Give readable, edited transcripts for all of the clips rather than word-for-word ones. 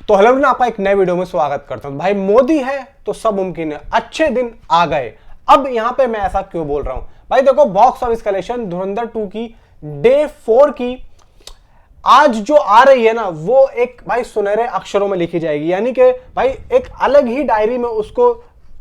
तो हेलो ना, आपका एक नए वीडियो में स्वागत करता हूं। भाई मोदी है तो सब मुमकिन है, अच्छे दिन आ गए। अब यहां पे मैं ऐसा क्यों बोल रहा हूं? भाई देखो, बॉक्स ऑफिस कलेक्शन धुरंधर 2 की डे 4 की आज जो आ रही है ना, वो एक भाई सुनहरे अक्षरों में लिखी जाएगी। यानी कि भाई एक अलग ही डायरी में उसको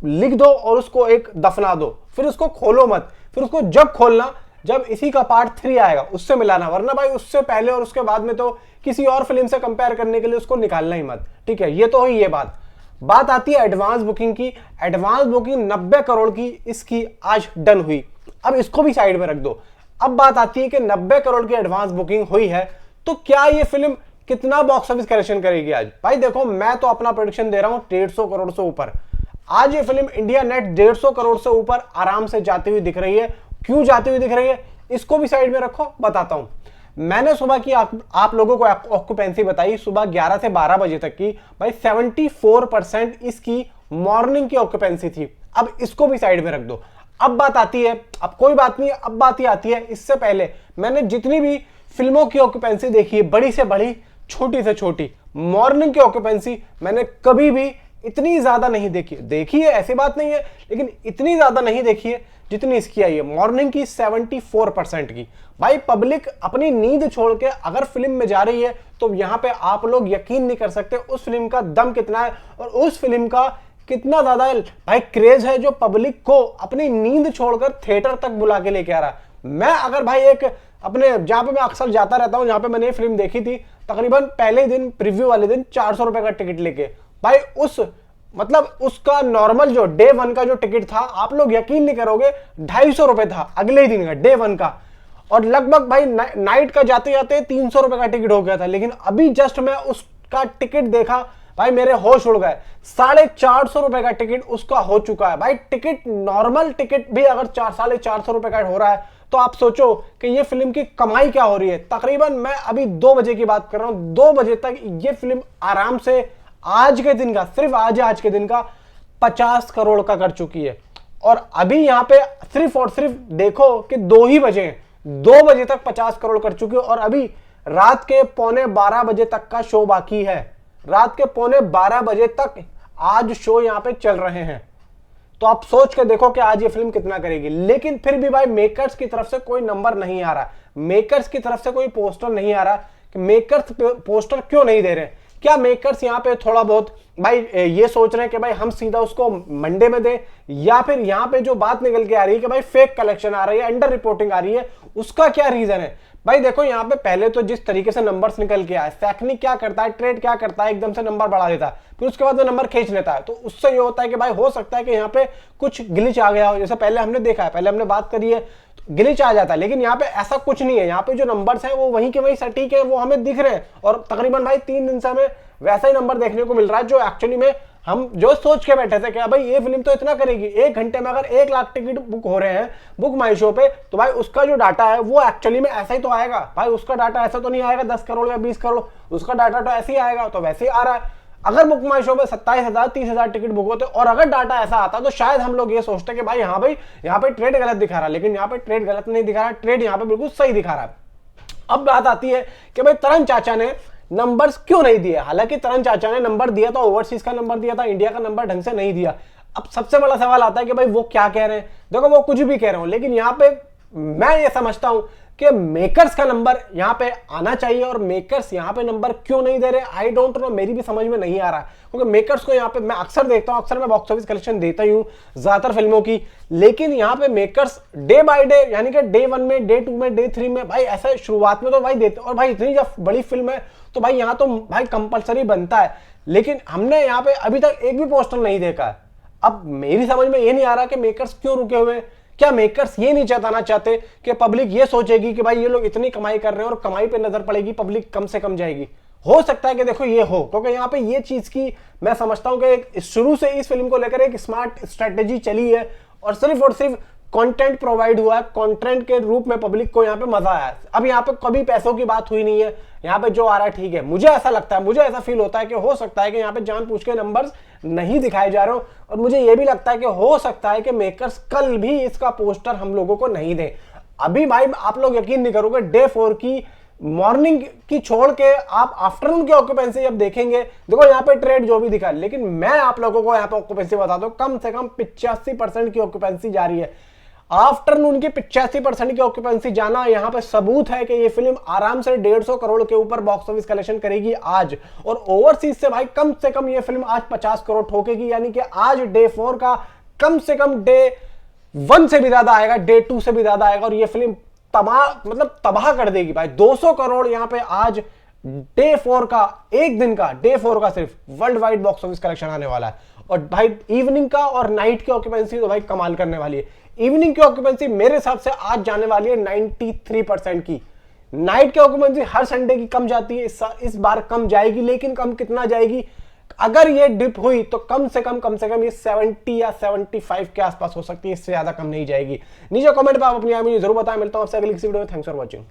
लिख दो और उसको एक दफना दो, फिर उसको खोलो मत। फिर उसको जब खोलना, जब इसी का पार्ट 3 आएगा उससे मिलाना, वरना भाई उससे पहले और उसके बाद में तो किसी और फिल्म से कंपेयर करने के लिए उसको निकालना ही मत। ठीक है, ये तो हुई ये बात आती है एडवांस बुकिंग की। एडवांस बुकिंग 90 करोड़ की इसकी आज डन हुई। अब इसको भी साइड में रख दो। अब बात आती है कि 90 करोड़ की एडवांस बुकिंग हुई है तो क्या ये फिल्म कितना बॉक्स ऑफिस कलेक्शन करेगी आज? भाई देखो, मैं तो अपना प्रेडिक्शन दे रहा हूं 150 करोड़ से ऊपर। आज ये फिल्म इंडिया नेट 150 करोड़ से ऊपर आराम से जाती हुई दिख रही है। क्यों जाती हुई दिख रही है, इसको भी साइड में रखो, बताता हूं। मैंने सुबह की आप लोगों को ऑक्यूपेंसी बताई सुबह 11 से 12 बजे तक की। भाई 74% इसकी मॉर्निंग की ऑक्यूपेंसी थी। अब इसको भी साइड में रख दो। अब बात आती है, अब कोई बात नहीं, अब बात ही आती है, इससे पहले मैंने जितनी भी फिल्मों की ऑक्यूपेंसी देखी है, बड़ी से बड़ी, छोटी से छोटी, मॉर्निंग की ऑक्यूपेंसी मैंने कभी भी इतनी ज्यादा नहीं देखी है, ऐसी बात नहीं है, लेकिन इतनी ज्यादा नहीं देखी है जितनी इसकी आई है। मॉर्निंग की 74% की। भाई पब्लिक अपनी नींद छोड़ के अगर फिल्म में जा रही है तो यहां पे आप लोग यकीन नहीं कर सकते उस फिल्म का दम कितना है और उस फिल्म का कितना ज्यादा भाई क्रेज है, जो पब्लिक को अपनी नींद छोड़कर थिएटर तक बुला के लेके आ रहा है। मैं अगर भाई एक अपने जहां पे मैं अक्सर जाता रहता हूं, जहां पे मैंने ये फिल्म देखी थी, तकरीबन पहले दिन प्रीव्यू वाले दिन 400 रुपए का टिकट लेके, भाई उसका नॉर्मल जो डे 1 का जो टिकट था, आप लोग यकीन नहीं करोगे, 250 रुपए था अगले ही दिन का, डे 1 का। और लगभग भाई नाइट का जाते जाते 300 रुपए का टिकट हो गया था। लेकिन अभी जस्ट मैं उसका टिकट देखा, भाई मेरे होश उड़ गए। 450 रुपए का टिकट उसका हो चुका है। भाई टिकट, नॉर्मल टिकट भी अगर 450 रुपए का हो रहा है तो आप सोचो कि ये फिल्म की कमाई क्या हो रही है। तकरीबन मैं अभी 2 बजे की बात कर रहा हूं, 2 बजे तक ये फिल्म आराम से आज के दिन का, सिर्फ आज के दिन का 50 करोड़ का कर चुकी है। और अभी यहां पे सिर्फ और सिर्फ देखो कि 2 ही बजे हैं, 2 बजे तक 50 करोड़ कर चुकी है। और अभी रात के 11:15 बजे तक का शो बाकी है। रात के 11:15 बजे तक आज शो यहां पे चल रहे हैं। तो आप सोच के देखो कि आज ये फिल्म कितना करेगी। लेकिन फिर भी भाई मेकर्स की तरफ से कोई नंबर नहीं आ रहा, मेकर्स की तरफ से कोई पोस्टर नहीं आ रहा कि मेकर्स पोस्टर क्यों नहीं दे रहे। क्या मेकर्स यहाँ पे थोड़ा बहुत भाई ये सोच रहे हैं कि भाई हम सीधा उसको मंडे में दें, या फिर यहाँ पे जो बात निकल के आ रही है कि भाई फेक कलेक्शन आ रही है, अंडर रिपोर्टिंग आ रही है, उसका क्या रीजन है? भाई देखो, यहाँ पे पहले तो जिस तरीके से नंबर्स निकल के आए, सैकनी क्या करता है, ट्रेड क्या करता है, एकदम से नंबर बढ़ा देता है, फिर उसके बाद वो नंबर खींच लेता है। तो उससे ये होता है कि भाई हो सकता है कि यहाँ पे कुछ ग्लिच आ गया हो, जैसे पहले हमने देखा है, पहले हमने बात करी है, ग्लिच आ जाता है। लेकिन यहाँ पे ऐसा कुछ नहीं है। यहाँ पे जो नंबर्स हैं वो वहीं के वहीं सटीक है, वो हमें दिख रहे हैं। और तकरीबन भाई 3 दिन से हमें वैसा ही नंबर देखने को मिल रहा है जो एक्चुअली में हम जो सोच के बैठे थे कि भाई ये फिल्म तो इतना करेगी। 1 घंटे में अगर 1 लाख टिकट बुक हो रहे हैं बुक माई शो पे, तो भाई उसका जो डाटा है वो एक्चुअली में ऐसा ही तो आएगा। भाई उसका डाटा ऐसा तो नहीं आएगा 10 करोड़ या 20 करोड़, उसका डाटा तो ऐसे ही आएगा। तो वैसे ही आ रहा है। अगर बुक माई शो पे 27,000 30,000 टिकट बुक होते और अगर डाटा ऐसा आता तो शायद हम लोग ये सोचते कि भाई हाँ भाई यहाँ पे ट्रेड गलत दिखा रहा है। लेकिन यहाँ पे ट्रेड गलत नहीं दिखा रहा है, ट्रेड यहाँ पे बिल्कुल सही दिखा रहा है। अब बात आती है कि भाई तरण चाचा ने नंबर्स क्यों नहीं दिए। हालांकि तरण चाचा ने नंबर दिया था, ओवरसीज का नंबर दिया था, इंडिया का नंबर ढंग से नहीं दिया। अब सबसे बड़ा सवाल आता है कि भाई वो क्या कह रहे हैं। देखो, वो कुछ भी कह रहे हो, लेकिन यहाँ पे मैं ये समझता हूं कि मेकर्स का नंबर यहाँ पे आना चाहिए। और मेकर्स यहाँ पे नंबर क्यों नहीं दे रहे, आई डोंट नो, मेरी भी समझ में नहीं आ रहा। क्योंकि मेकर्स को यहाँ पे मैं अक्सर देखता हूँ, अक्सर मैं बॉक्स ऑफिस कलेक्शन देता ही हूँ ज्यादातर फिल्मों की, लेकिन यहाँ पे मेकर्स डे बाय डे, यानी कि डे 1 में, डे 2 में, डे 3 में, भाई ऐसा शुरुआत में तो भाई देते। और भाई इतनी जब बड़ी फिल्म है तो भाई यहाँ तो भाई कंपलसरी बनता है। लेकिन हमने यहाँ पे अभी तक एक भी पोस्टर नहीं देखा है। अब मेरी समझ में ये नहीं आ रहा कि मेकर्स क्यों रुके हुए हैं। क्या मेकर्स ये नहीं जताना चाहते कि पब्लिक ये सोचेगी कि भाई ये लोग इतनी कमाई कर रहे हैं और कमाई पे नजर पड़ेगी, पब्लिक कम से कम जाएगी? हो सकता है कि देखो ये हो, क्योंकि यहाँ पे ये चीज की मैं समझता हूं कि शुरू से इस फिल्म को लेकर एक स्मार्ट स्ट्रेटेजी चली है और सिर्फ कंटेंट प्रोवाइड हुआ है। कंटेंट के रूप में पब्लिक को यहाँ पे मजा आया है। अब यहाँ पे कभी पैसों की बात हुई नहीं है। यहाँ पे जो आ रहा है ठीक है। मुझे ऐसा लगता है, मुझे ऐसा फील होता है कि हो सकता है कि यहाँ पे जानबूझ के नंबर्स नहीं दिखाए जा रहे हो। और मुझे ये भी लगता है कि हो सकता है कि मेकर्स कल भी इसका पोस्टर हम लोगों को नहीं दे। अभी भाई आप लोग यकीन नहीं करोगे, डे 4 की मॉर्निंग की छोड़ के आप आफ्टरनून की ऑक्यूपेंसी जब देखेंगे, देखो यहाँ पे ट्रेड जो भी दिखा, लेकिन मैं आप लोगों को यहाँ पे ऑक्यूपेंसी बता दूं, कम से कम 85% की ऑक्यूपेंसी जा रही है। आफ्टरनून की 85% की ऑक्यूपेंसी जाना यहाँ पे सबूत है कि ये फिल्म आराम से 150 करोड़ के ऊपर बॉक्स ऑफिस कलेक्शन करेगी आज। और ओवरसीज से भाई कम से कम ये फिल्म आज 50 करोड़ ठोकेगी, यानी कि आज डे 4 का कम से कम डे 1 से भी ज्यादा आएगा, डे 2 से भी ज्यादा आएगा, और ये फिल्म तबाह कर देगी भाई। 200 करोड़ यहाँ पे आज डे 4 का, एक दिन का, डे 4 का सिर्फ world wide box office collection आने वाला है। और भाई इवनिंग का और नाइट की ऑक्यूपेंसी तो भाई कमाल करने वाली है। इवनिंग की ऑक्यूपेंसी मेरे हिसाब से आज जाने वाली है 93% की। नाइट की ऑक्यूपेंसी हर संडे की कम जाती है, इस बार कम जाएगी, लेकिन कम कितना जाएगी, अगर ये डिप हुई तो कम से कम ये 70 या 75 के आसपास हो सकती है, इससे ज्यादा कम नहीं जाएगी। नीचे कमेंट पर आप अपनी राय मुझे जरूर बताएं। मिलता हूं आपसे अगली किसी वीडियो में। Thanks for watching.